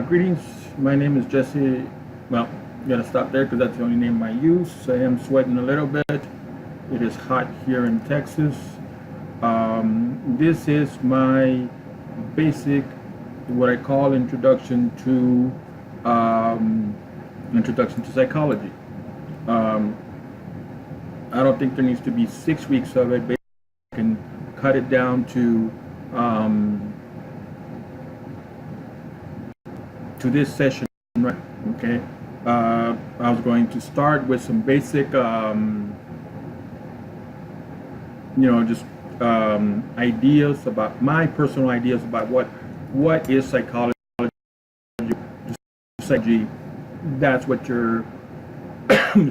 Greetings. My name is Jesse. Well, I'm gonna stop there because that's the only name I use. I am sweating a little bit. It is hot here in Texas. This is my basic, what I call introduction to psychology. I don't think there needs to be 6 weeks of it. Basically, I can cut it down to this session, right? Okay. I was going to start with some basic, just ideas about my personal ideas about what is psychology. Psychology. That's what you're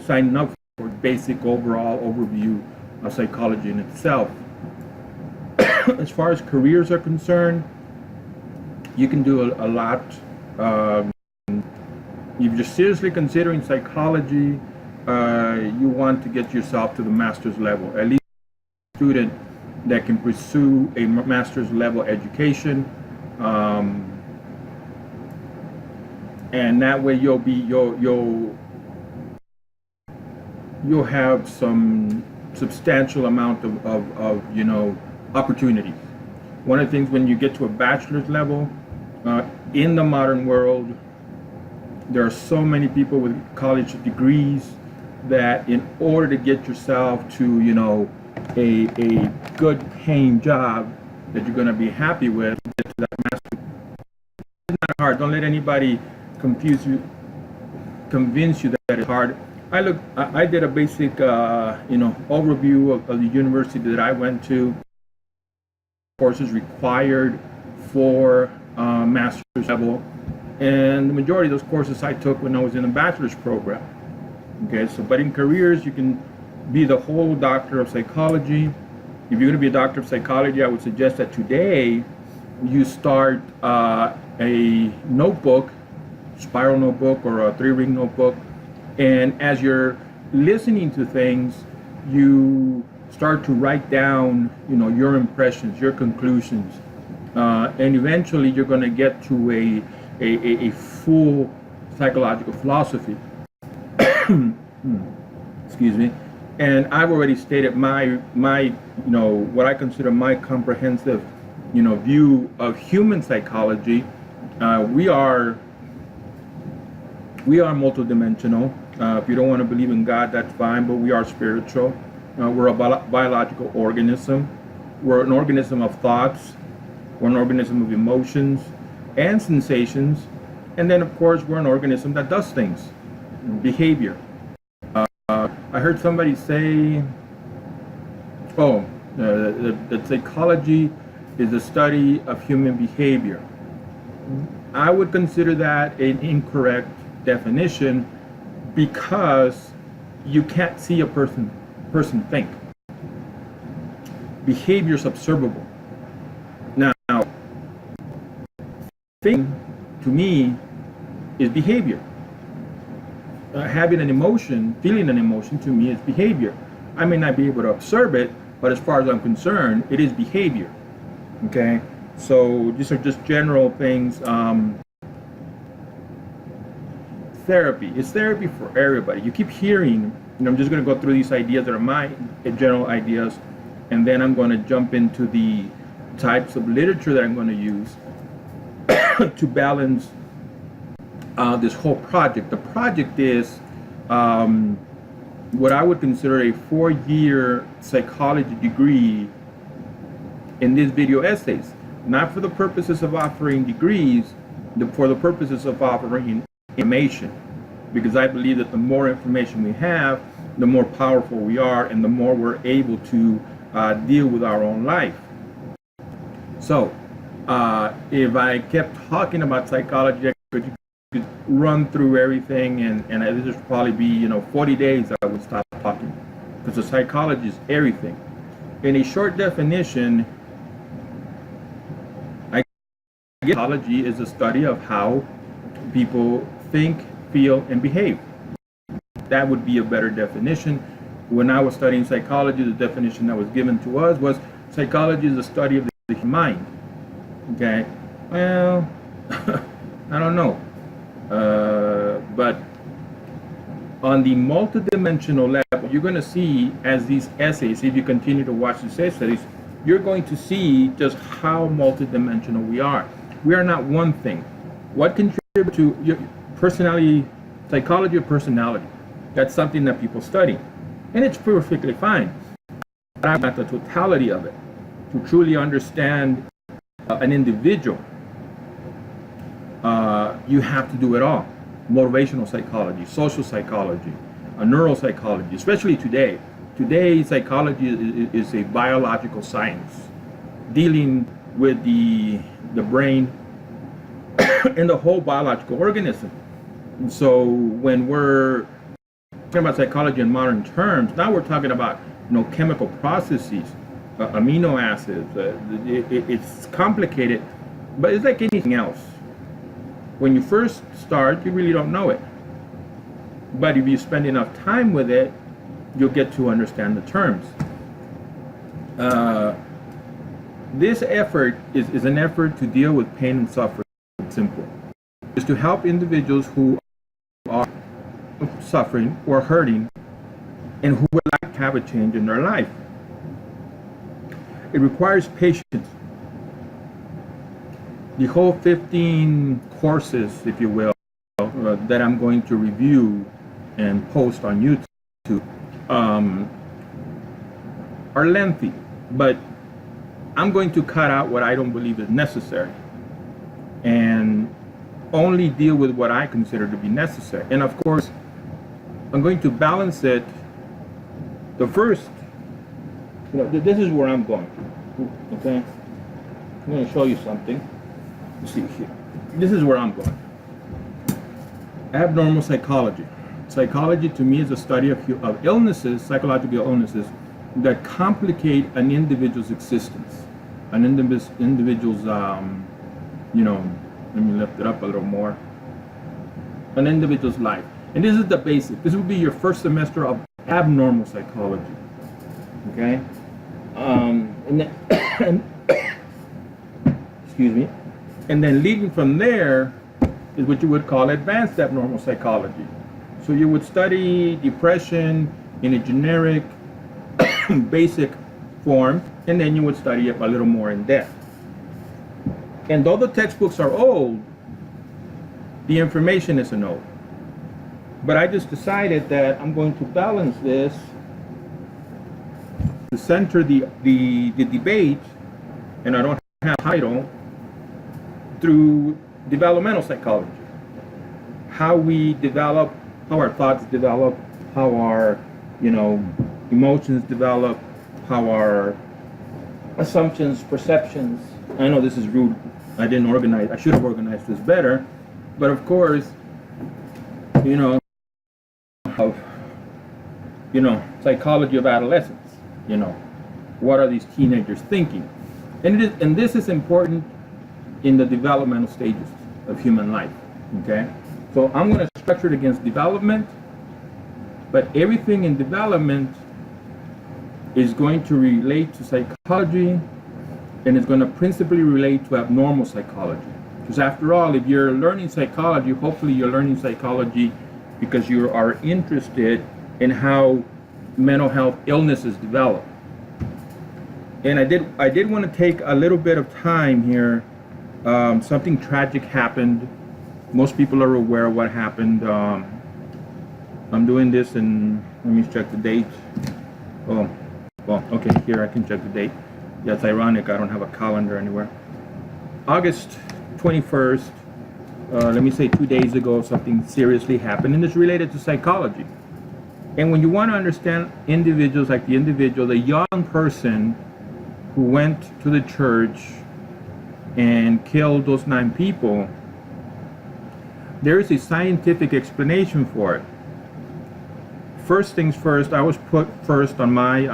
signing up for. Basic overall overview of psychology in itself. As far as careers are concerned, you can do a lot. If you're seriously considering psychology, you want to get yourself to the master's level. At least a student that can pursue a master's level education, and that way you'll have some substantial amount of opportunities. One of the things when you get to a bachelor's level, in the modern world, there are so many people with college degrees that in order to get yourself to a good paying job that you're going to be happy with, get to that master, it's not hard. Don't let anybody convince you that it's hard. I did a basic overview of the university that I went to, courses required for master's level, and the majority of those courses I took when I was in a bachelor's program. Okay, so but in careers you can be the whole doctor of psychology. If you're going to be a doctor of psychology, I would suggest that today you start a notebook, spiral notebook or a 3-ring notebook, and as you're listening to things, you start to write down your impressions, your conclusions, and eventually you're going to get to a full psychological philosophy. Excuse me. And I've already stated my what I consider my comprehensive view of human psychology. We are multidimensional. If you don't want to believe in God, that's fine, but we are spiritual. We're a biological organism. We're an organism of thoughts. We're an organism of emotions and sensations. And then, of course, we're an organism that does things, behavior. I heard somebody say, that psychology is the study of human behavior. I would consider that an incorrect definition because you can't see a person think. Behavior is observable. Now, think to me is behavior. Having an emotion, feeling an emotion, to me is behavior. I may not be able to observe it, but as far as I'm concerned, it is behavior. Okay, so these are just general things. Therapy. It's therapy for everybody. You keep hearing, I'm just going to go through these ideas that are my general ideas, and then I'm going to jump into the types of literature that I'm going to use to balance this whole project. The project is what I would consider a 4-year psychology degree in these video essays, not for the purposes of offering degrees, for the purposes of offering information, because I believe that the more information we have, the more powerful we are, and the more we're able to deal with our own life. So if I kept talking about psychology, I could run through everything, and this would probably be 40 days I would stop talking, because the psychology is everything. In a short definition, psychology is the study of how people think, feel, and behave. That would be a better definition. When I was studying psychology, the definition that was given to us was psychology is the study of the human mind. Okay, well, I don't know. But on the multidimensional level, you're going to see as these essays, if you continue to watch these case studies, you're going to see just how multidimensional we are. We are not one thing. What contributes to your personality, psychology of personality? That's something that people study, and it's perfectly fine. But I'm not the totality of it. To truly understand an individual, you have to do it all. Motivational psychology, social psychology, neuropsychology, especially today. Today, psychology is a biological science dealing with the brain and the whole biological organism. And so when we're talking about psychology in modern terms, now we're talking about chemical processes, amino acids. It's complicated, but it's like anything else. When you first start, you really don't know it. But if you spend enough time with it, you'll get to understand the terms. This effort is an effort to deal with pain and suffering. It's simple. It's to help individuals who are suffering or hurting and who would like to have a change in their life. It requires patience. The whole 15 courses, if you will, that I'm going to review and post on YouTube are lengthy, but I'm going to cut out what I don't believe is necessary and only deal with what I consider to be necessary. And of course, I'm going to balance it. The first, this is where I'm going. Okay, I'm going to show you something. You see here. This is where I'm going. Abnormal psychology. Psychology to me is a study of illnesses, psychological illnesses, that complicate an individual's existence, an individual's, let me lift it up a little more, an individual's life. And this is the basic. This would be your first semester of abnormal psychology. Okay? Excuse me. And then leading from there is what you would call advanced abnormal psychology. So you would study depression in a generic, basic form, and then you would study it a little more in depth. And though the textbooks are old, the information isn't old. But I just decided that I'm going to balance this to center the debate, and I don't have a title, through developmental psychology. How we develop, how our thoughts develop, how our, emotions develop, how our assumptions, perceptions. I know this is rude. I should have organized this better. But of course, psychology of adolescence. What are these teenagers thinking? And this is important in the developmental stages of human life. Okay, so I'm going to structure it against development, but everything in development is going to relate to psychology, and it's going to principally relate to abnormal psychology. Because after all, if you're learning psychology, hopefully you're learning psychology because you are interested in how mental health illnesses develop. And I did want to take a little bit of time here. Something tragic happened. Most people are aware of what happened. I'm doing this, and let me check the date. Oh, well, okay, here I can check the date. Yeah, it's ironic, I don't have a calendar anywhere. August 21st, let me say 2 days ago, something seriously happened, and it's related to psychology. And when you want to understand individuals, like the young person who went to the church and killed those 9 people, there is a scientific explanation for it. First things first, I was put first on my,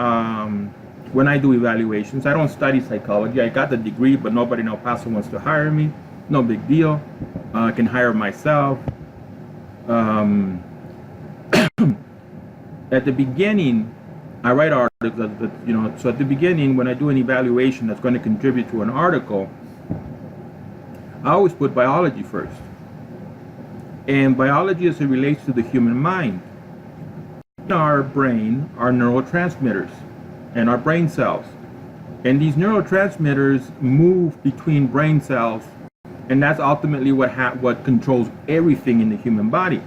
when I do evaluations, I don't study psychology. I got the degree, but nobody in El Paso wants to hire me. No big deal. I can hire myself. At the beginning, I write articles, so at the beginning, when I do an evaluation that's going to contribute to an article, I always put biology first. and biology as it relates to the human mind. In our brain are neurotransmitters and our brain cells. And these neurotransmitters move between brain cells, and that's ultimately what controls everything in the human body.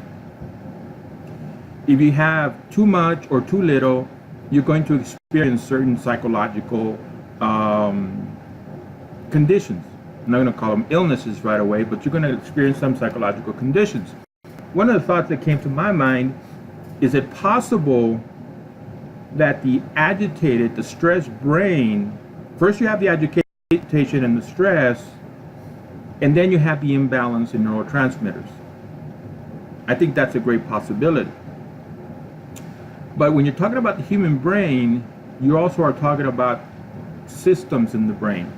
If you have too much or too little, you're going to experience certain psychological conditions. I'm not going to call them illnesses right away, but you're going to experience some psychological conditions. One of the thoughts that came to my mind, is it possible that the agitated, the stressed brain, first you have the agitation and the stress, and then you have the imbalance in neurotransmitters? I think that's a great possibility. But when you're talking about the human brain, you also are talking about systems in the brain.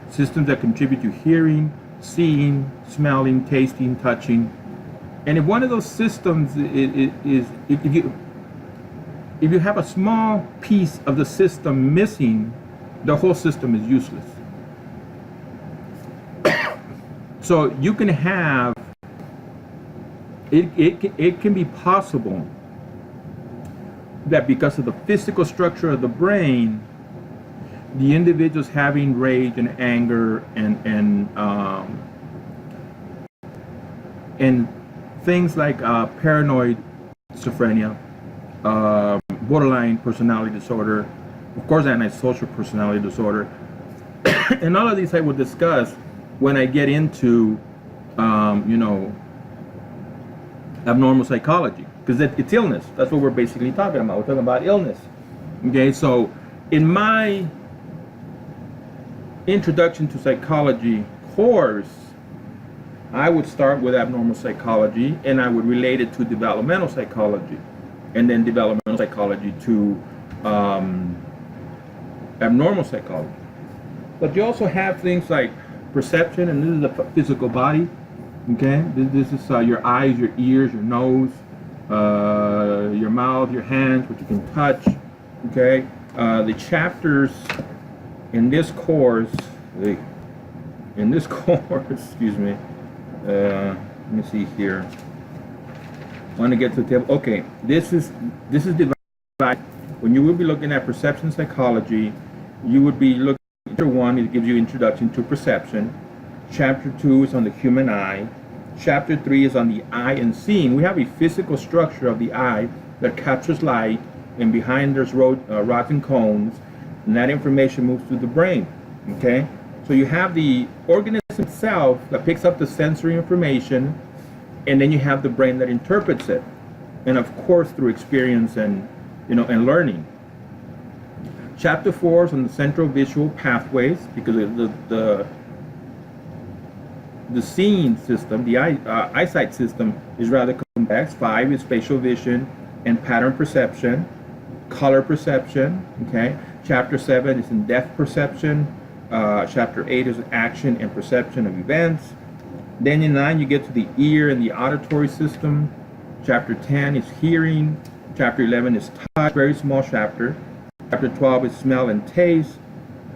Systems that contribute to hearing, seeing, smelling, tasting, touching. And if one of those systems is if you have a small piece of the system missing, the whole system is useless. So you can have, it can be possible that because of the physical structure of the brain, the individual's having rage and anger and things like paranoid schizophrenia, borderline personality disorder, of course antisocial personality disorder, and all of these I will discuss when I get into abnormal psychology, because it's illness. That's what we're basically talking about. We're talking about illness. Okay, so in my introduction to psychology course, I would start with abnormal psychology, and I would relate it to developmental psychology, and then developmental psychology to abnormal psychology. But you also have things like perception, and this is the physical body. Okay, this is your eyes, your ears, your nose, your mouth, your hands, what you can touch. Okay, the chapters in this course, excuse me. Let me see here. I want to get to the table. Okay, this is divided. When you will be looking at perception psychology, you would be looking at chapter 1. It gives you introduction to perception. Chapter 2 is on the human eye. Chapter 3 is on the eye and seeing. We have a physical structure of the eye that captures light, and behind there's rods and cones, and that information moves through the brain. Okay, so you have the organism itself that picks up the sensory information, and then you have the brain that interprets it, and of course through experience and learning. Chapter 4 is on the central visual pathways, because the seeing system, the eyesight system, is rather complex. 5 is spatial vision and pattern perception, color perception. Okay, chapter 7 is in depth perception. Chapter 8 is action and perception of events. Then in 9 you get to the ear and the auditory system. Chapter 10 is hearing. Chapter 11 is touch, very small chapter. Chapter 12 is smell and taste,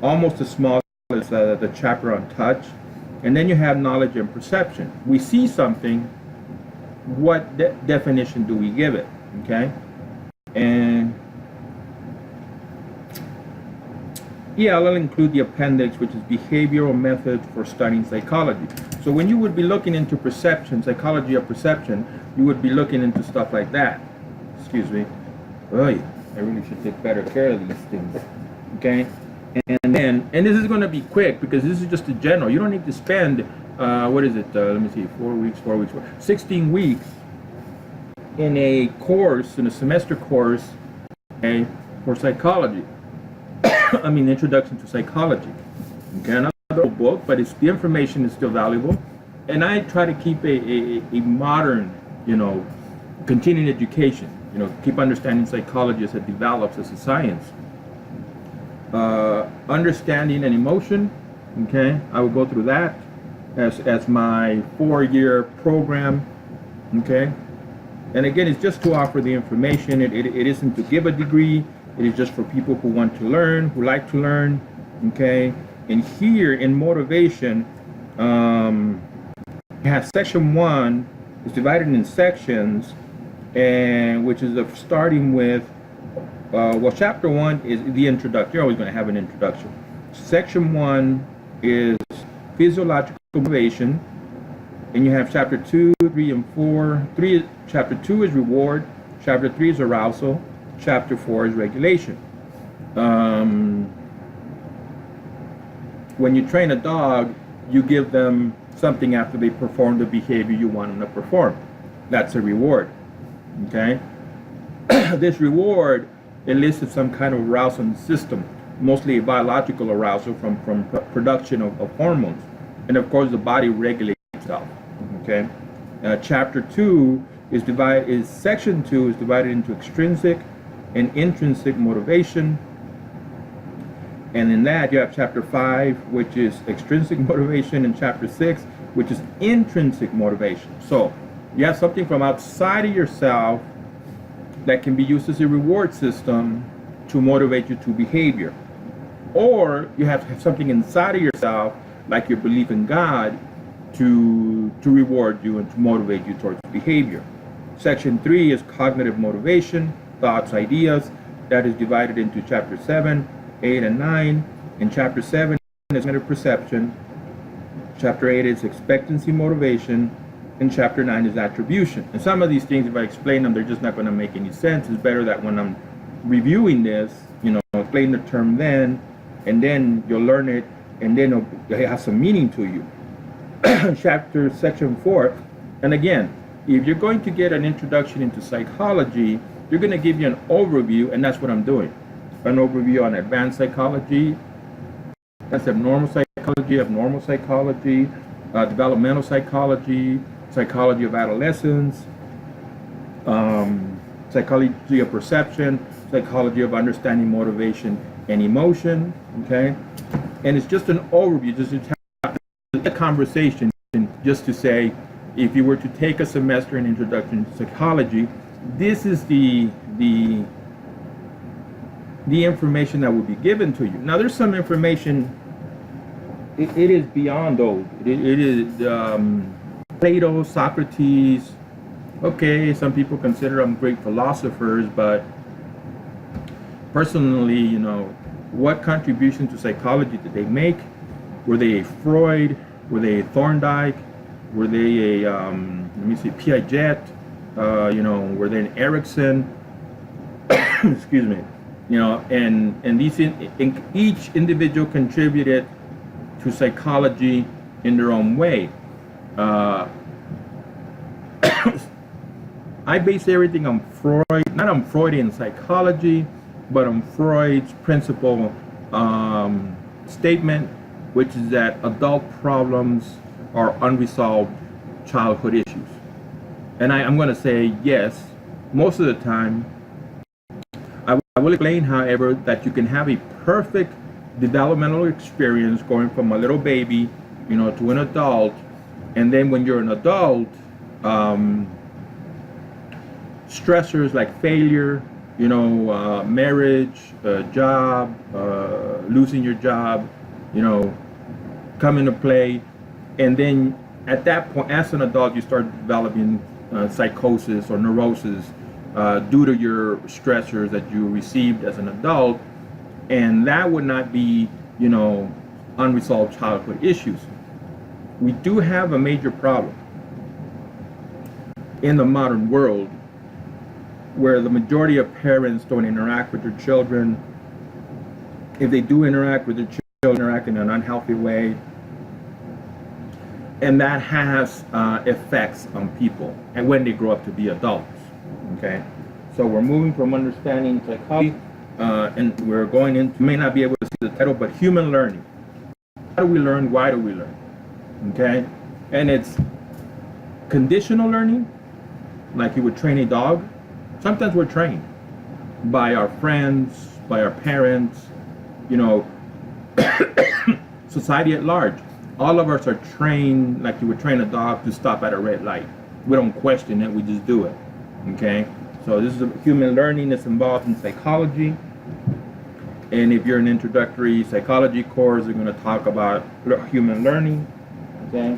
almost as small as the chapter on touch. And then you have knowledge and perception. We see something, what definition do we give it? Okay? And yeah, I'll include the appendix, which is behavioral methods for studying psychology. So when you would be looking into perception, psychology of perception, you would be looking into stuff like that. Excuse me. Oy, I really should take better care of these things. Okay? And this is going to be quick, because this is just a general. You don't need to spend, let me see, 16 weeks in a course, in a semester course, okay, for psychology. I mean, Introduction to Psychology. Okay, another book, but the information is still valuable. And I try to keep a modern, continuing education, keep understanding psychology as it develops as a science. Understanding and emotion, okay, I will go through that as my 4-year program. Okay, and again, it's just to offer the information. It isn't to give a degree. It is just for people who want to learn, who like to learn. Okay, and here in motivation, I have section 1 It's divided in sections, and which is starting with well, chapter 1 is the introduction. You're always going to have an introduction. Section 1 is physiological motivation, and you have chapter 2, 3, and 4. Chapter 2 is reward. Chapter 3 is arousal. Chapter 4 is regulation. When you train a dog, you give them something after they perform the behavior you want them to perform. That's a reward. Okay? This reward elicits some kind of arousal in the system, mostly a biological arousal from production of hormones. And of course, the body regulates itself. Okay? Chapter 2 section 2 is divided into extrinsic and intrinsic motivation. And in that, you have chapter 5, which is extrinsic motivation, and chapter 6, which is intrinsic motivation. So you have something from outside of yourself that can be used as a reward system to motivate you to behavior. Or you have something inside of yourself, like your belief in God, to reward you and to motivate you towards behavior. Section 3 is cognitive motivation, thoughts, ideas. That is divided into chapter 7, 8, and 9. And chapter 7 is cognitive perception. Chapter 8 is expectancy motivation. And chapter 9 is attribution. And some of these things, if I explain them, they're just not going to make any sense. It's better that when I'm reviewing this, explain the term then, and then you'll learn it, and then it'll have some meaning to you. Section 4, and again, if you're going to get an introduction into psychology, they're going to give you an overview, and that's what I'm doing. An overview on advanced psychology, that's abnormal psychology, developmental psychology, psychology of adolescence, psychology of perception, psychology of understanding motivation and emotion. Okay, and it's just an overview, just a conversation, just to say, if you were to take a semester in introduction to psychology, this is the information that will be given to you. Now, there's some information. It is beyond those. It is Plato, Socrates. Okay, some people consider them great philosophers, but personally, what contribution to psychology did they make? Were they a Freud? Were they a Thorndike? Were they a Piaget? Were they an Erickson? Excuse me. And these each individual contributed to psychology in their own way. I base everything on Freud, not on Freudian psychology, but on Freud's principal statement, which is that adult problems are unresolved childhood issues. And I'm going to say yes, most of the time. I will explain, however, that you can have a perfect developmental experience going from a little baby, to an adult, and then when you're an adult, stressors like failure, marriage, job, losing your job, come into play, and then at that point, as an adult, you start developing psychosis or neurosis due to your stressors that you received as an adult, and that would not be, unresolved childhood issues. We do have a major problem in the modern world where the majority of parents don't interact with their children. If they do interact with their children, interact in an unhealthy way, and that has effects on people and when they grow up to be adults. Okay, so we're moving from understanding psychology, and we're going into, you may not be able to see the title, but human learning. How do we learn? Why do we learn? Okay, and it's conditional learning, like you would train a dog. Sometimes we're trained by our friends, by our parents, society at large. All of us are trained like you would train a dog to stop at a red light. We don't question it, we just do it. Okay? So this is a human learning that's involved in psychology. And if you're in introductory psychology course, they're going to talk about human learning. Okay?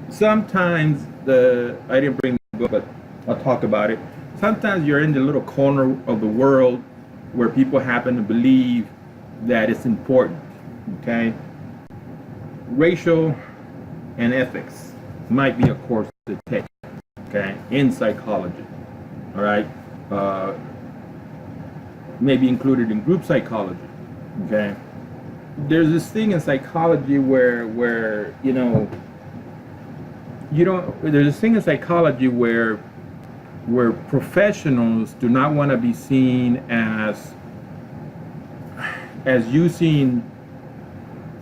Sometimes I didn't bring but I'll talk about it. Sometimes you're in the little corner of the world where people happen to believe that it's important, okay? Racial and ethics might be a course to take, okay, in psychology, all right? Maybe included in group psychology, okay? There's this thing in psychology where you know, there's this thing in psychology where professionals do not want to be seen as using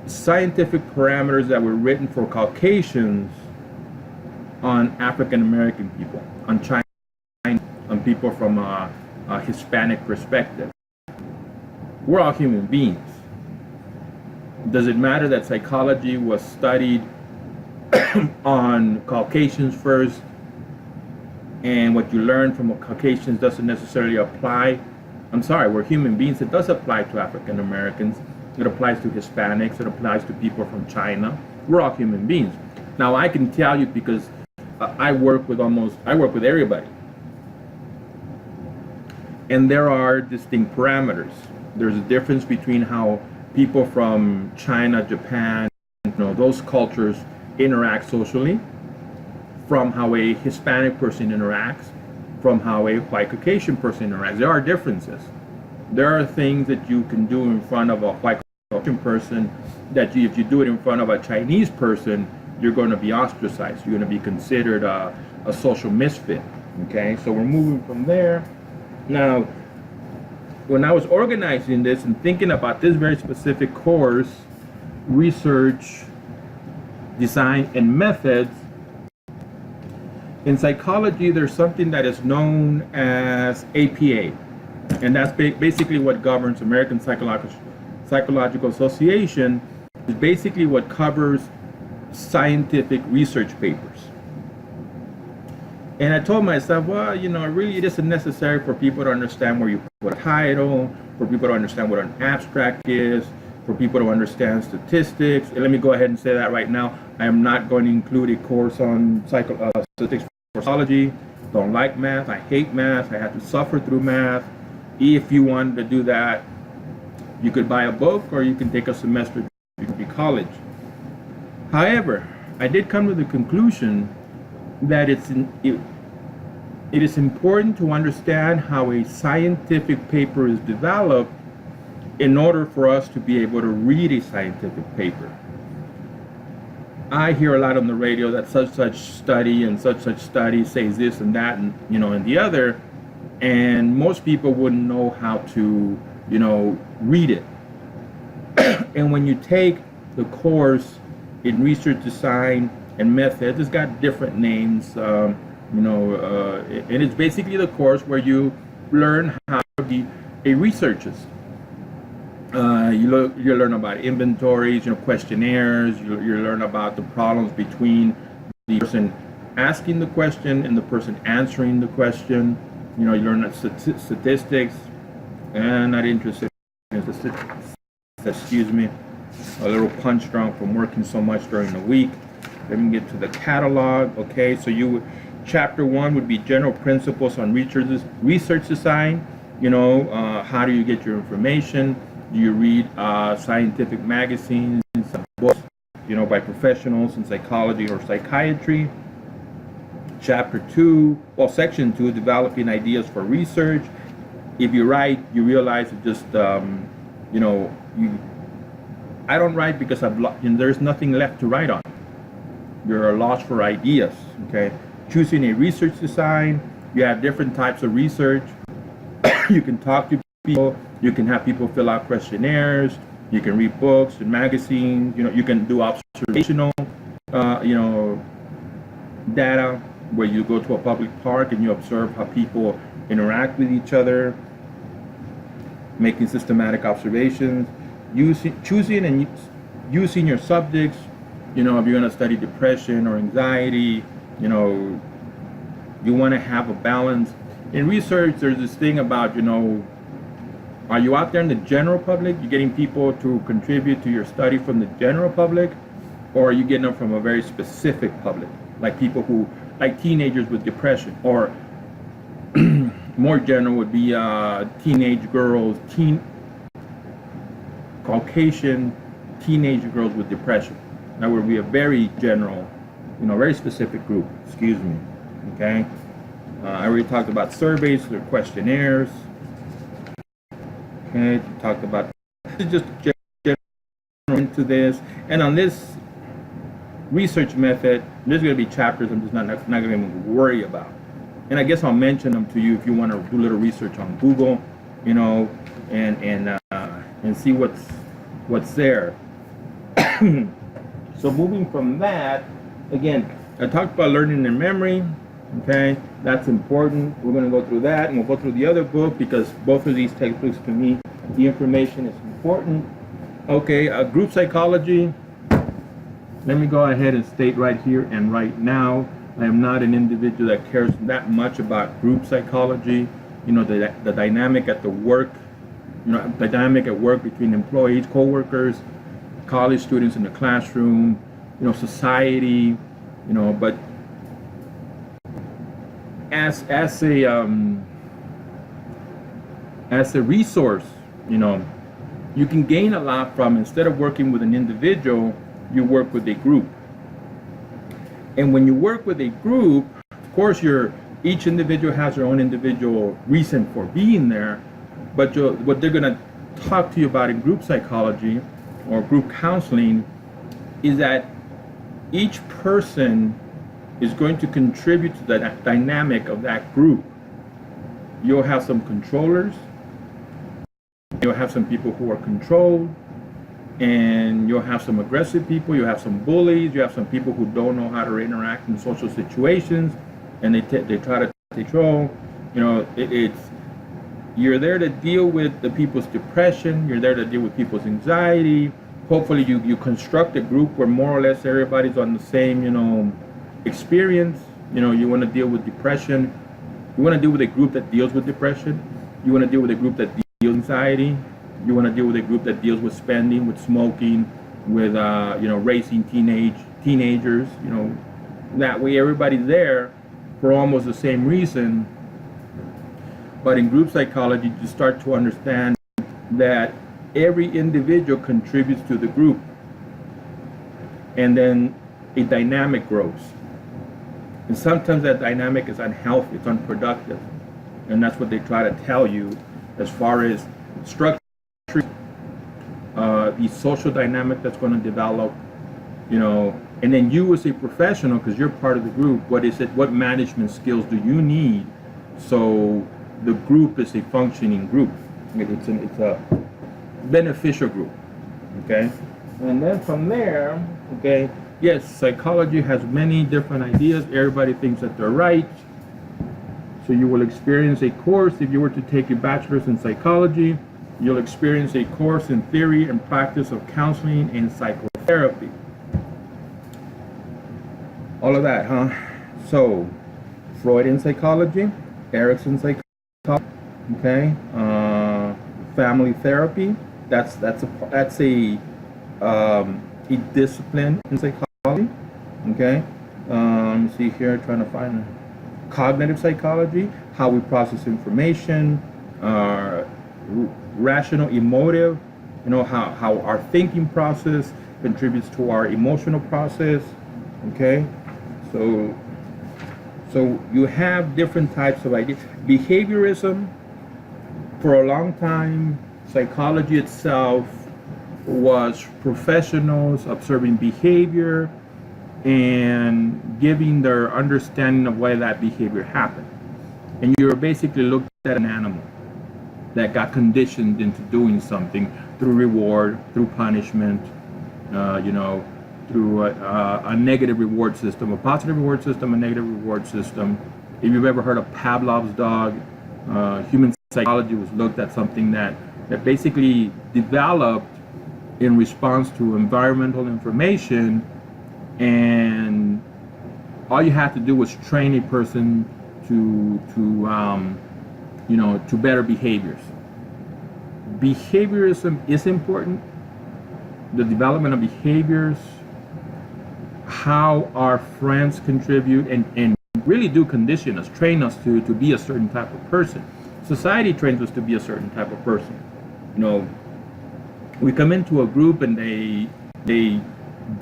scientific parameters that were written for Caucasians on African American people, on China, on people from a Hispanic perspective. We're all human beings. Does it matter that psychology was studied on Caucasians first, and what you learn from Caucasians doesn't necessarily apply? I'm sorry, we're human beings. It does apply to African Americans. It applies to Hispanics. It applies to people from China. We're all human beings. Now, I can tell you because I work with everybody. And there are distinct parameters. There's a difference between how people from China, Japan, those cultures interact socially, from how a Hispanic person interacts, from how a white Caucasian person interacts. There are differences. There are things that you can do in front of a white Caucasian person that if you do it in front of a Chinese person, you're going to be ostracized. You're going to be considered a social misfit. Okay, so we're moving from there. Now, when I was organizing this and thinking about this very specific course, research, design, and methods, in psychology, there's something that is known as APA, and that's basically what governs American Psychological Association. Is basically what covers scientific research papers. And I told myself, well, really it isn't necessary for people to understand where you put a title, for people to understand what an abstract is, for people to understand statistics. And let me go ahead and say that right now. I am not going to include a course on statistics for psychology. Don't like math. I hate math. I had to suffer through math. If you wanted to do that, you could buy a book or you can take a semester at college. However, I did come to the conclusion that it is important to understand how a scientific paper is developed in order for us to be able to read a scientific paper. I hear a lot on the radio that such study and such study says this and that and and the other, and most people wouldn't know how to read it. And when you take the course in research design and methods, it's got different names, and it's basically the course where you learn how to be a researcher. You learn about inventories, questionnaires. You learn about the problems between the person asking the question and the person answering the question. You learn statistics, and not interested in statistics. Excuse me, a little punch drunk from working so much during the week. Let me get to the catalog. Okay, so chapter 1 would be general principles on research design. How do you get your information? Do you read scientific magazines, books, by professionals in psychology or psychiatry? Section 2, developing ideas for research. If you write, you realize it just, I don't write because there's nothing left to write on. You're lost for ideas, okay? Choosing a research design, you have different types of research. You can talk to people, you can have people fill out questionnaires, you can read books and magazines, you can do observational, data where you go to a public park and you observe how people interact with each other, making systematic observations, choosing and using your subjects. If you're going to study depression or anxiety, you want to have a balance. In research, there's this thing about, are you out there in the general public? You're getting people to contribute to your study from the general public, or are you getting them from a very specific public, like people who like teenagers with depression, or more general would be teenage girls, Caucasian teenage girls with depression. That would be a very general, very specific group. Excuse me. Okay. I already talked about surveys or questionnaires. Okay. Talked about just general into this, and on this research method, there's going to be chapters I'm just not going to even worry about. And I guess I'll mention them to you if you want to do a little research on Google, and see what's there. So moving from that, again, I talked about learning and memory. Okay, that's important. We're going to go through that, and we'll go through the other book because both of these textbooks, to me, the information is important. Okay, group psychology. Let me go ahead and state right here and right now, I am not an individual that cares that much about group psychology. The dynamic at the work, dynamic at work between employees, co-workers, college students in the classroom, society, but as a resource, you can gain a lot from, instead of working with an individual, you work with a group. And when you work with a group, of course, each individual has their own individual reason for being there, but what they're going to talk to you about in group psychology or group counseling is that each person is going to contribute to the dynamic of that group. You'll have some controllers, you'll have some people who are controlled, and you'll have some aggressive people, you'll have some bullies, you have some people who don't know how to interact in social situations, and they try to take control. You're there to deal with the people's depression, you're there to deal with people's anxiety. Hopefully you construct a group where more or less everybody's on the same, experience. You want to deal with depression, you want to deal with a group that deals with depression, you want to deal with a group that deals with anxiety, you want to deal with a group that deals with spending, with smoking, with raising teenagers. That way everybody's there for almost the same reason. But in group psychology, you start to understand that every individual contributes to the group, and then a dynamic grows. And sometimes that dynamic is unhealthy, it's unproductive, and that's what they try to tell you as far as structure. The social dynamic that's going to develop, and then you as a professional, because you're part of the group, what management skills do you need so the group is a functioning group? It's a beneficial group. Okay, and then from there, okay, yes, psychology has many different ideas. Everybody thinks that they're right. So you will experience a course, if you were to take a bachelor's in psychology, you'll experience a course in theory and practice of counseling and psychotherapy. All of that, huh? So, Freudian psychology, Erikson psychology, okay, family therapy. That's a discipline in psychology. Okay, let me see here, trying to find cognitive psychology, how we process information, rational emotive, how our thinking process contributes to our emotional process. Okay, so you have different types of ideas. Behaviorism, for a long time, psychology itself was professionals observing behavior and giving their understanding of why that behavior happened. And you're basically looked at an animal that got conditioned into doing something through reward, through punishment, through a negative reward system, a positive reward system, a negative reward system. If you've ever heard of Pavlov's dog, human psychology was looked at something that basically developed in response to environmental information, and all you have to do was train a person to better behaviors. Behaviorism is important. The development of behaviors, how our friends contribute, and really do condition us, train us to be a certain type of person. Society trains us to be a certain type of person. You know, we come into a group and they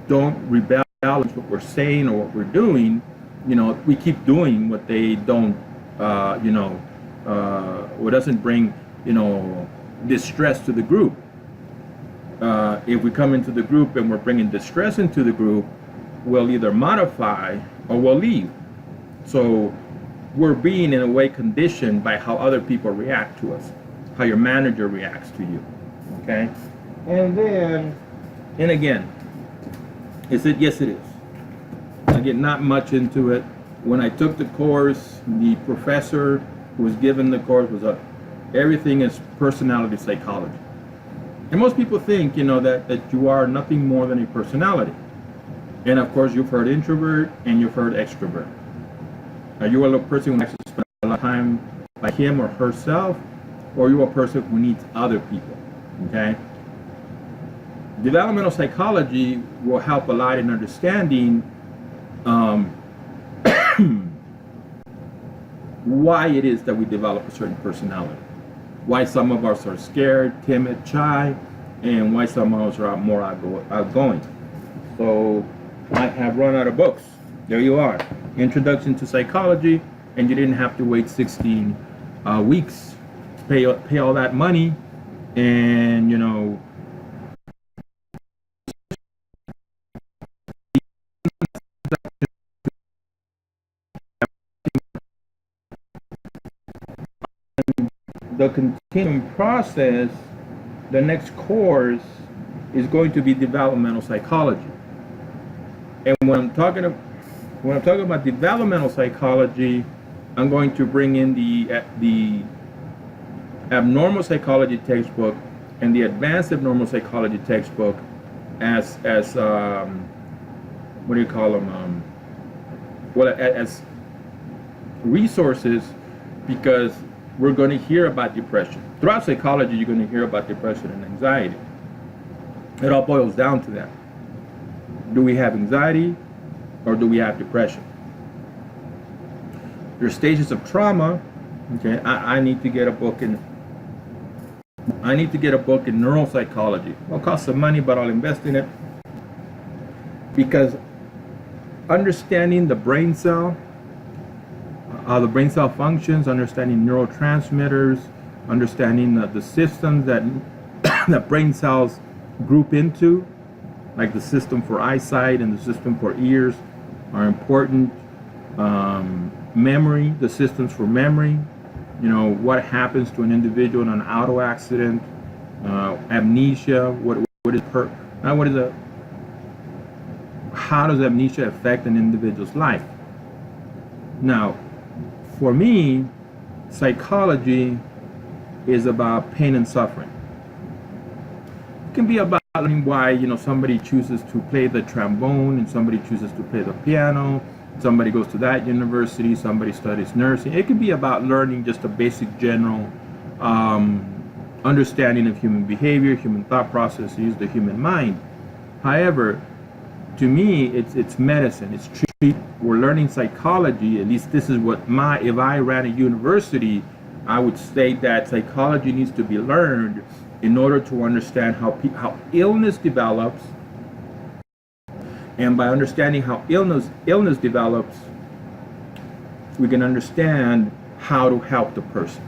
don't rebel against what we're saying or what we're doing. You know, we keep doing what they don't, what doesn't bring, distress to the group. If we come into the group and we're bringing distress into the group, we'll either modify or we'll leave. So we're being in a way conditioned by how other people react to us, how your manager reacts to you. Okay? And again, is it? Yes, it is. I get not much into it. When I took the course, the professor who was given the course was everything is personality psychology. And most people think, that you are nothing more than a personality. And of course, you've heard introvert and you've heard extrovert. Are you a person who likes to spend a lot of time by him or herself, or are you a person who needs other people? Okay? Developmental psychology will help a lot in understanding why it is that we develop a certain personality. Why some of us are scared, timid, shy, and why some of us are more outgoing. So I have run out of books. There you are. Introduction to Psychology, and you didn't have to wait 16 weeks to pay all that money, and the continuing process. The next course is going to be developmental psychology, and when I'm talking about developmental psychology, I'm going to bring in the abnormal psychology textbook and the advanced abnormal psychology textbook as what do you call them? As resources, because we're going to hear about depression. Throughout psychology, you're going to hear about depression and anxiety. It all boils down to that. Do we have anxiety or do we have depression? There's stages of trauma. Okay, I need to get a book in neuropsychology. It'll cost some money, but I'll invest in it, because understanding the brain cell, how the brain cell functions, understanding neurotransmitters, understanding the systems that that brain cells group into, like the system for eyesight and the system for ears, are important. Memory, the systems for memory, what happens to an individual in an auto accident, amnesia, how does amnesia affect an individual's life? Now, for me, psychology is about pain and suffering. It can be about learning why, somebody chooses to play the trombone and somebody chooses to play the piano. Somebody goes to that university, somebody studies nursing. It could be about learning just a basic general understanding of human behavior, human thought processes, the human mind. However, to me, it's medicine, it's treatment. We're learning psychology. At least this is what if I ran a university, I would state that psychology needs to be learned in order to understand how illness develops. And by understanding how illness develops, we can understand how to help the person.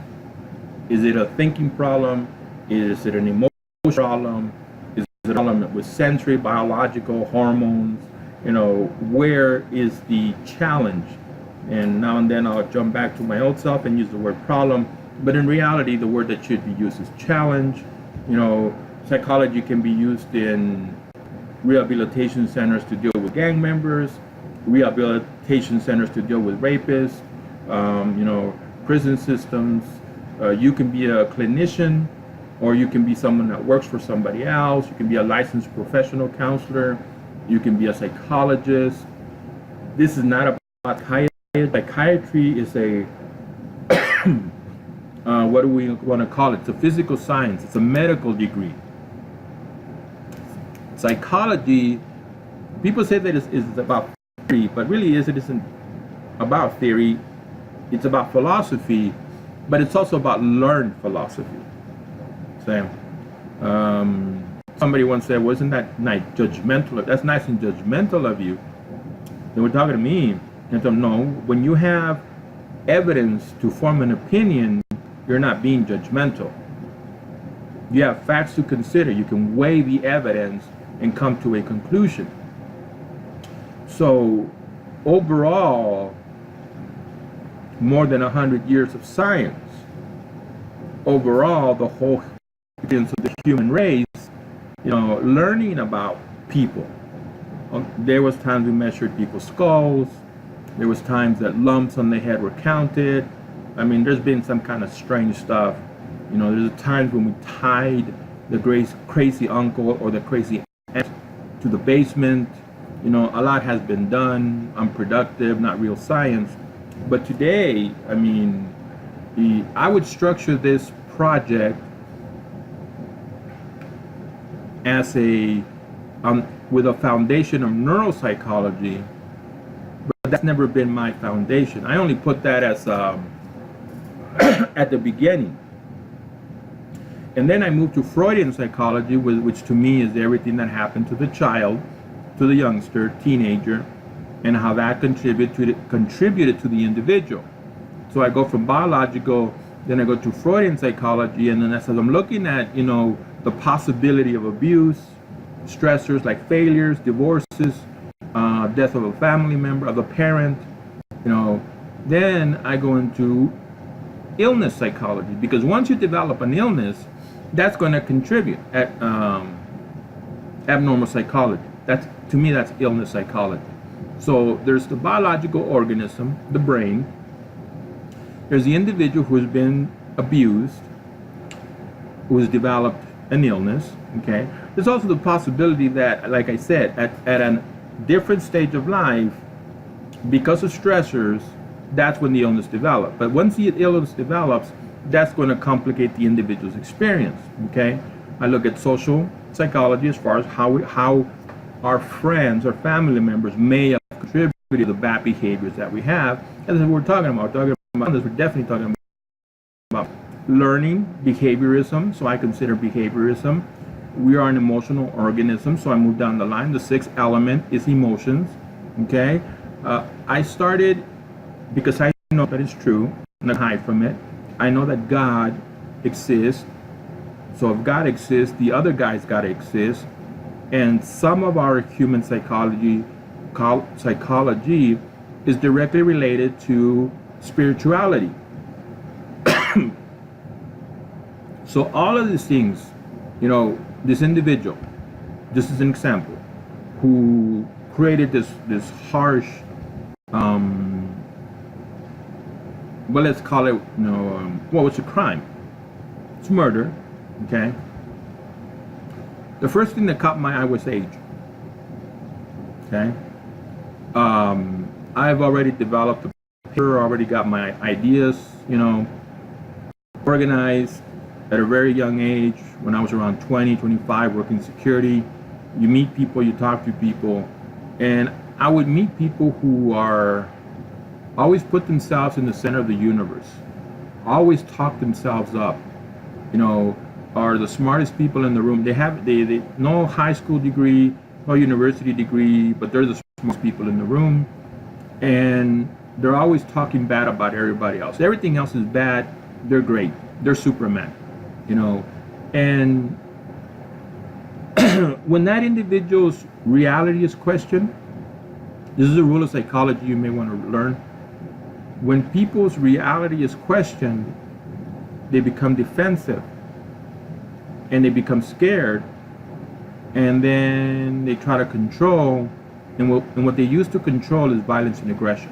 Is it a thinking problem? Is it an emotional problem? Is it a problem with sensory, biological, hormones? Where is the challenge? And now and then I'll jump back to my old self and use the word problem. But in reality, the word that should be used is challenge. Psychology can be used in rehabilitation centers to deal with gang members, rehabilitation centers to deal with rapists, prison systems. You can be a clinician, or you can be someone that works for somebody else. You can be a licensed professional counselor. You can be a psychologist. This is not about psychiatry. Psychiatry is a what do we want to call it? It's a physical science. It's a medical degree. Psychology, people say that it's about free, but really it isn't. about theory, it's about philosophy, but it's also about learned philosophy. Sam, somebody once said, "Wasn't that nice, judgmental? That's nice and judgmental of you." They were talking to me, and so no, when you have evidence to form an opinion, you're not being judgmental. You have facts to consider. You can weigh the evidence and come to a conclusion. So, overall, more than 100 years of science. Overall, the whole experience of the human race, learning about people. There was times we measured people's skulls. There was times that lumps on the head were counted. I mean, there's been some kind of strange stuff. There's times when we tied the crazy uncle or the crazy aunt to the basement. A lot has been done, unproductive, not real science. But today, I mean, I would structure this project as with a foundation of neuropsychology, but that's never been my foundation. I only put that as at the beginning. And then I moved to Freudian psychology, which to me is everything that happened to the child, to the youngster, teenager, and how that contributed to the individual. So I go from biological, then I go to Freudian psychology, and then as I'm looking at, the possibility of abuse, stressors like failures, divorces, death of a family member, of a parent, then I go into illness psychology, because once you develop an illness, that's going to contribute at abnormal psychology. To me, that's illness psychology. So there's the biological organism, the brain. There's the individual who has been abused, who has developed an illness. Okay. There's also the possibility that, like I said, at a different stage of life, because of stressors, that's when the illness develops. But once the illness develops, that's going to complicate the individual's experience. Okay. I look at social psychology as far as how our friends or family members may have contributed to the bad behaviors that we have. And that's what we're talking about. We're definitely talking about learning, behaviorism. So I consider behaviorism. We are an emotional organism. So I move down the line. The sixth element is emotions. Okay. I started because I know that it's true. I'm not hide from it. I know that God exists. So if God exists, the other guy's got to exist. And some of our human psychology is directly related to spirituality. So all of these things, this individual, this is an example, who created this harsh, well, let's call it, it's a crime. It's murder, okay? The first thing that caught my eye was age. Okay, I've already developed a picture, already got my ideas, organized at a very young age. When I was around 20, 25, working security, you meet people, you talk to people, and I would meet people who always put themselves in the center of the universe, always talk themselves up, are the smartest people in the room. They no high school degree, no university degree, but they're the smartest people in the room, and they're always talking bad about everybody else. Everything else is bad. They're great. They're Superman, and when that individual's reality is questioned, this is a rule of psychology you may want to learn. When people's reality is questioned, they become defensive. And they become scared, and then they try to control, and what they use to control is violence and aggression.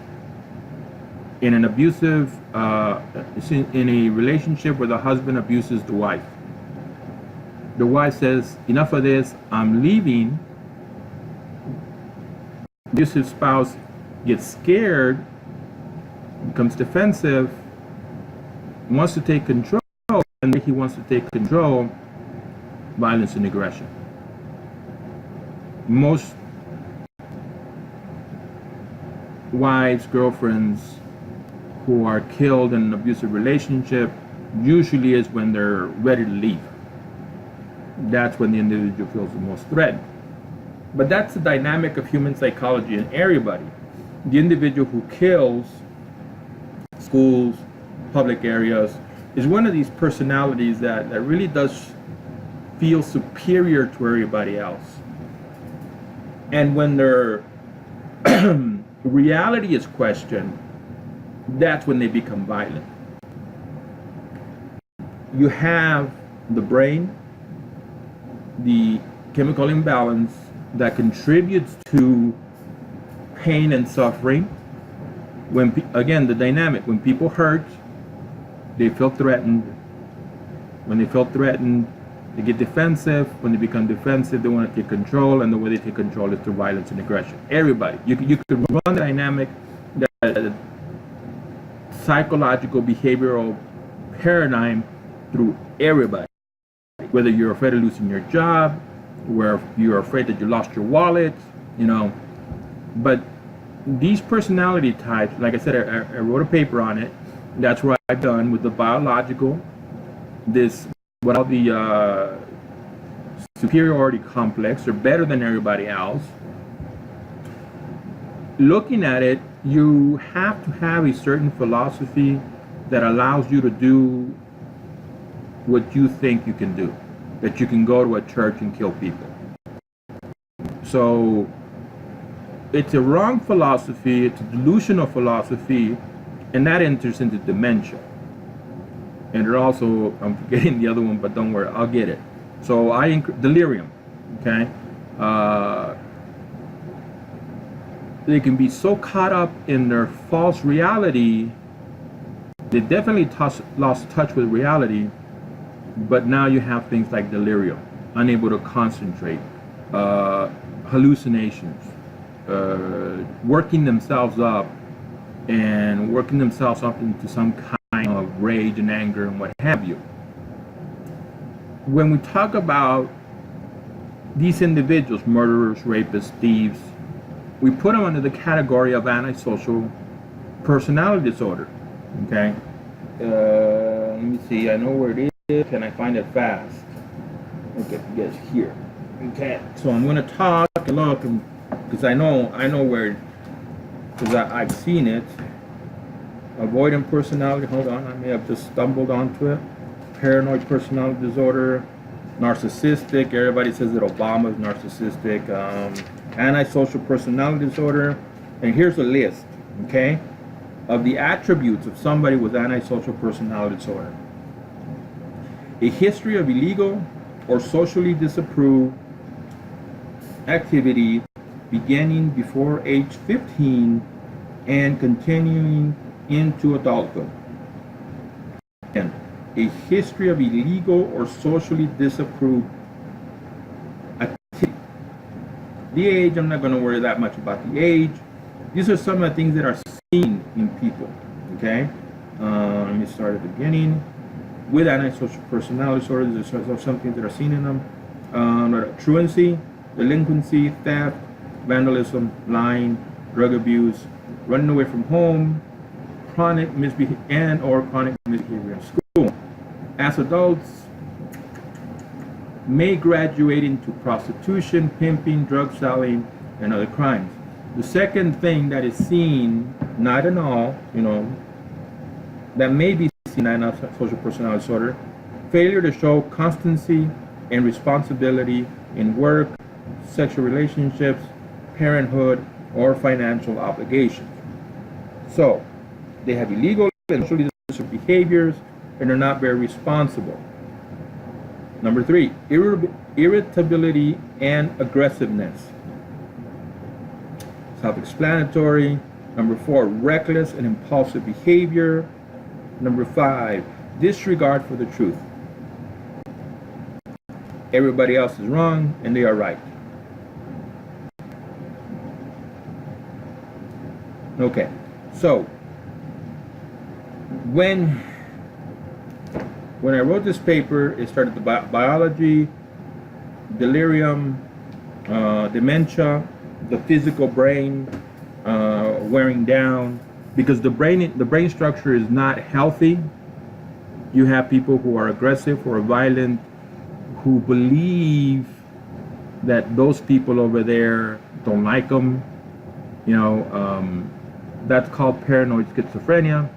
In an abusive, in a relationship where the husband abuses the wife says, "Enough of this, I'm leaving." The abusive spouse gets scared, becomes defensive, wants to take control, and he wants to take control. Violence and aggression. wives, girlfriends who are killed in an abusive relationship usually is when they're ready to leave. That's when the individual feels the most threatened. But that's the dynamic of human psychology in everybody. The individual who kills schools, public areas, is one of these personalities that really does feel superior to everybody else. And when their reality is questioned, that's when they become violent. You have the brain, the chemical imbalance that contributes to pain and suffering. When again, the dynamic, when people hurt, they feel threatened. When they feel threatened, they get defensive. When they become defensive, they want to take control, and the way they take control is through violence and aggression. Everybody, you could run the dynamic, that psychological behavioral paradigm through everybody. Whether you're afraid of losing your job, where you're afraid that you lost your wallet, but these personality types, like I said, I wrote a paper on it. That's what I've done with the biological, what all the superiority complex, are better than everybody else. Looking at it, you have to have a certain philosophy that allows you to do what you think you can do, that you can go to a church and kill people. So it's a wrong philosophy, it's a delusional philosophy, and that enters into dementia. And it also, I'm forgetting the other one, but don't worry, I'll get it. So delirium, okay? They can be so caught up in their false reality, they definitely lost touch with reality, but now you have things like delirium, unable to concentrate, hallucinations, working themselves up into some kind of rage and anger and what have you. When we talk about these individuals, murderers, rapists, thieves, we put them under the category of antisocial personality disorder. Okay, let me see. I know where it is. Can I find it fast? Okay, yes, here. Okay, so I'm going to talk and look, because I know where, because I've seen it. Avoidant personality. Hold on, I may have just stumbled onto it. Paranoid personality disorder. Narcissistic. Everybody says that Obama's narcissistic. Antisocial personality disorder. And here's a list, okay, of the attributes of somebody with antisocial personality disorder. A history of illegal or socially disapproved activity beginning before age 15 and continuing into adulthood. And a history of illegal or socially disapproved activity. The age, I'm not going to worry that much about the age. These are some of the things that are seen in people, okay? Let me start at the beginning. With antisocial personality disorder, there's some things that are seen in them. Truancy, delinquency, theft, vandalism, lying, drug abuse, running away from home, chronic misbehavior and or chronic misbehavior in school. As adults, may graduate into prostitution, pimping, drug selling, and other crimes. The second thing that is seen, not in all, that may be seen in antisocial personality disorder, failure to show constancy and responsibility in work, sexual relationships, parenthood, or financial obligations. So, they have illegal and socially disruptive behaviors and are not very responsible. Number 3, irritability and aggressiveness. Self-explanatory. Number 4, reckless and impulsive behavior. Number 5, disregard for the truth. Everybody else is wrong and they are right. Okay, so when I wrote this paper, it started the biology, delirium, dementia, the physical brain, wearing down, because the brain structure is not healthy. You have people who are aggressive, who are violent, who believe that those people over there don't like them. That's called paranoid schizophrenia.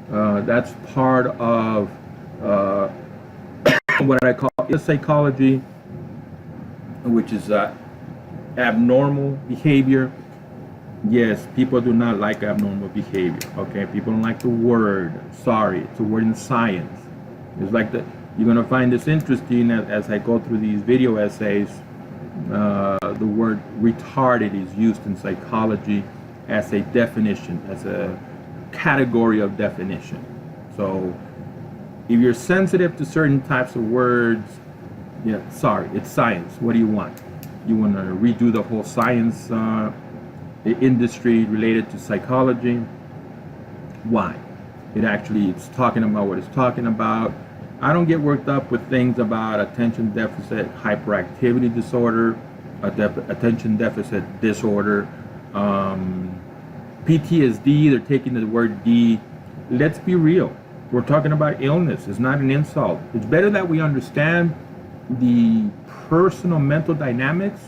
That's part of what I call psychology, which is abnormal behavior. Yes, people do not like abnormal behavior. Okay, people don't like the word. Sorry, it's a word in science. It's like that. You're gonna find this interesting as I go through these video essays. The word retarded is used in psychology as a definition, as a category of definition. So if you're sensitive to certain types of words, yeah, sorry, it's science. What do you want? You want to redo the whole science industry related to psychology? Why? It's talking about what it's talking about. I don't get worked up with things about attention deficit hyperactivity disorder, attention deficit disorder, PTSD. They're taking the word D. Let's be real. We're talking about illness. It's not an insult. It's better that we understand the personal mental dynamics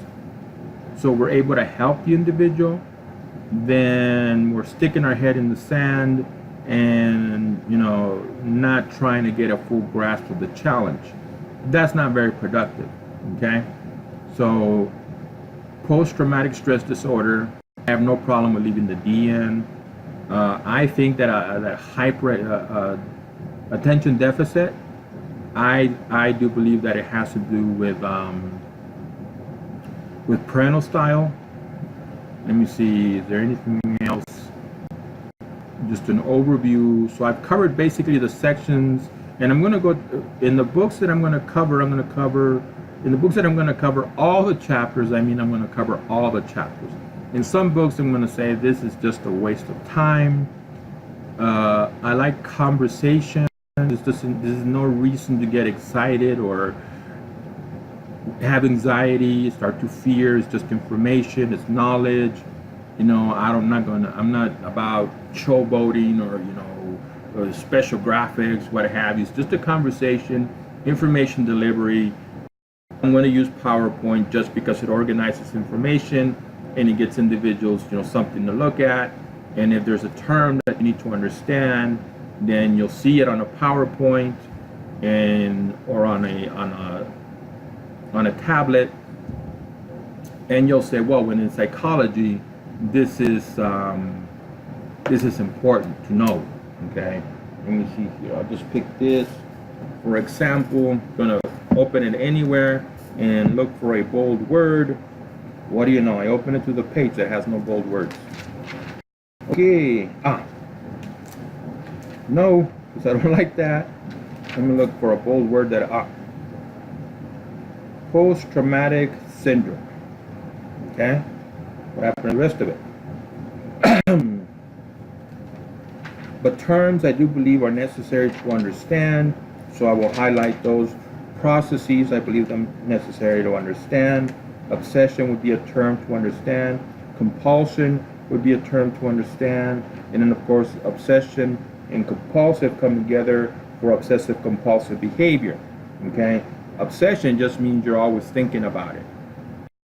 so we're able to help the individual than we're sticking our head in the sand and not trying to get a full grasp of the challenge. That's not very productive. Okay, so post-traumatic stress disorder, I have no problem with leaving the D in. I think that that hyper attention deficit, I do believe that it has to do with parental style. Let me see, is there anything else? Just an overview. So I've covered basically the sections, and I'm going to go in the books that I'm going to cover. In the books that I'm going to cover all the chapters. I'm going to cover all the chapters. In some books, I'm going to say this is just a waste of time. I like conversation. There's no reason to get excited or have anxiety, start to fear. It's just information. It's knowledge. I'm not about showboating or special graphics, what have you. It's just a conversation, information delivery. I'm going to use PowerPoint just because it organizes information and it gets individuals, something to look at. And if there's a term that you need to understand, then you'll see it on a PowerPoint or on a tablet, and you'll say, well, when in psychology, this is important to know. Okay, let me see here. I'll just pick this for example. I'm gonna open it anywhere and look for a bold word. What do you know? I open it to the page that has no bold words. Okay. No, because I don't like that. Let me look for a bold word that post-traumatic syndrome. Okay? What happened to the rest of it? But terms I do believe are necessary to understand, so I will highlight those. Processes, I believe them necessary to understand. Obsession would be a term to understand. Compulsion would be a term to understand. And then, of course, obsession and compulsive come together for obsessive compulsive behavior. Okay? Obsession just means you're always thinking about it.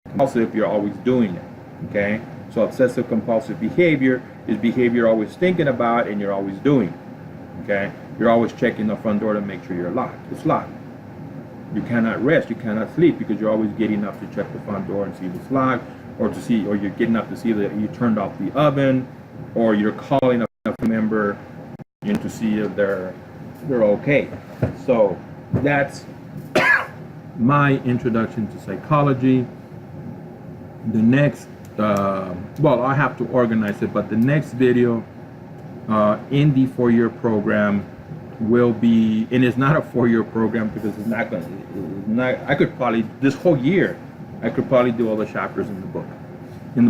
Compulsive, you're always doing it. Okay? So obsessive compulsive behavior is behavior you're always thinking about and you're always doing. Okay? You're always checking the front door to make sure you're locked. It's locked. You cannot rest, you cannot sleep because you're always getting up to check the front door and see if it's locked, or you're getting up to see that you turned off the oven, or you're calling a member to see if they're okay. So that's my introduction to psychology. The next, I have to organize it, but the next video in the 4-year program will be, and it's not a 4-year program because it's not going to, I could probably, this whole year, I could probably do all the chapters in the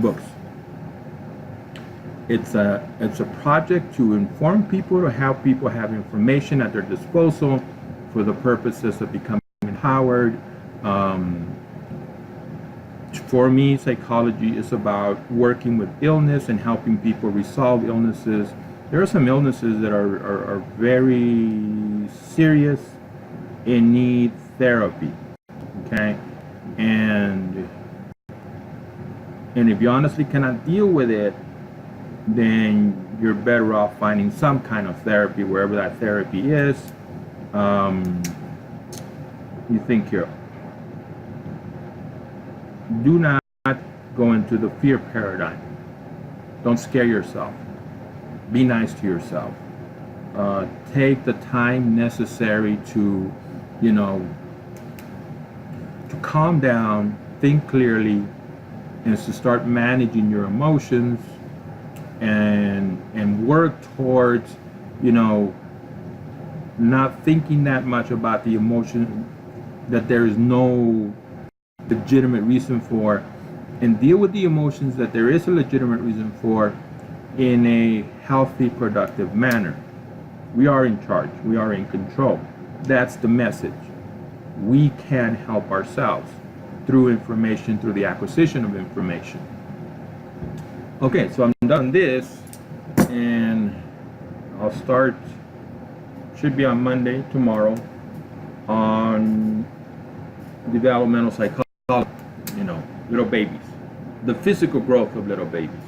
books. It's a project to inform people, to help people have information at their disposal for the purposes of becoming empowered, For me, psychology is about working with illness and helping people resolve illnesses. There are some illnesses that are very serious and need therapy. Okay, and if you honestly cannot deal with it, then you're better off finding some kind of therapy wherever that therapy is. You think you're do not go into the fear paradigm. Don't scare yourself. Be nice to yourself. Take the time necessary to, you know, to calm down, think clearly, and to start managing your emotions and work towards, you know, not thinking that much about the emotion that there is no legitimate reason for, and deal with the emotions that there is a legitimate reason for in a healthy, productive manner. We are in charge. We are in control. That's the message. We can help ourselves through information, through the acquisition of information. Okay, so I'm done this, and I'll start, should be on Monday, tomorrow, on developmental psychology, you know, little babies, the physical growth of little babies.